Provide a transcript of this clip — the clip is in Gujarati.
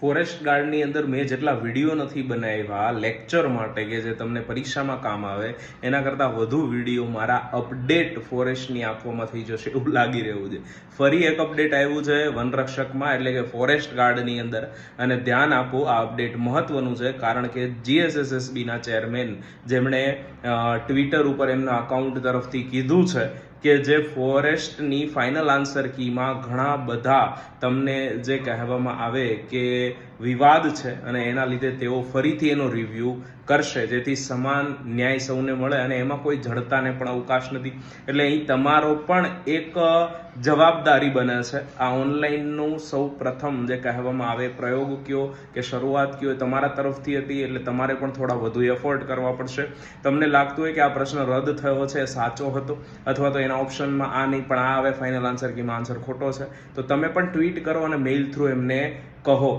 ફોરેસ્ટ ગાર્ડની અંદર મેં જેટલા વિડીયો નથી બનાવ્યા લેક્ચર માટે કે જે તમને પરીક્ષામાં કામ આવે એના કરતાં વધુ વિડીયો મારા અપડેટ ફોરેસ્ટની આપવામાં થઈ જશે એવું લાગી રહ્યું છે. ફરી એક અપડેટ આવ્યું છે વનરક્ષકમાં એટલે કે ફોરેસ્ટ ગાર્ડની અંદર, અને ધ્યાન આપો આ અપડેટ મહત્વનું છે કારણ કે GSSSBના ચેરમેન જેમણે ટ્વિટર ઉપર એમના અકાઉન્ટ તરફથી કીધું છે કે જે ફોરેસ્ટની ફાઇનલ આન્સર કીમાં ઘણા બધા તમને જે કહેવામાં આવે કે વિવાદ છે અને એના લીધે તેઓ ફરીથી એનો રિવ્યૂ કરશે જેથી સમાન ન્યાય સૌને મળે અને એમાં કોઈ જડતાને પણ અવકાશ નથી. એટલે અહીં તમારો પણ એક જવાબદારી બને છે. આ ઓનલાઈનનું સૌ પ્રથમ જે કહેવામાં આવે પ્રયોગ કયો કે શરૂઆત કયો તમારા તરફથી હતી, એટલે તમારે પણ થોડા વધુ એફર્ટ કરવા પડશે. તમને લાગતું હોય કે આ પ્રશ્ન રદ થયો છે, સાચો હતો, અથવા તો એના ઓપ્શનમાં આ નહીં પણ આ આવે ફાઇનલ આન્સર કે આન્સર ખોટો છે, તો તમે પણ ટ્વીટ કરો અને મેઇલ થ્રુ એમને કહો.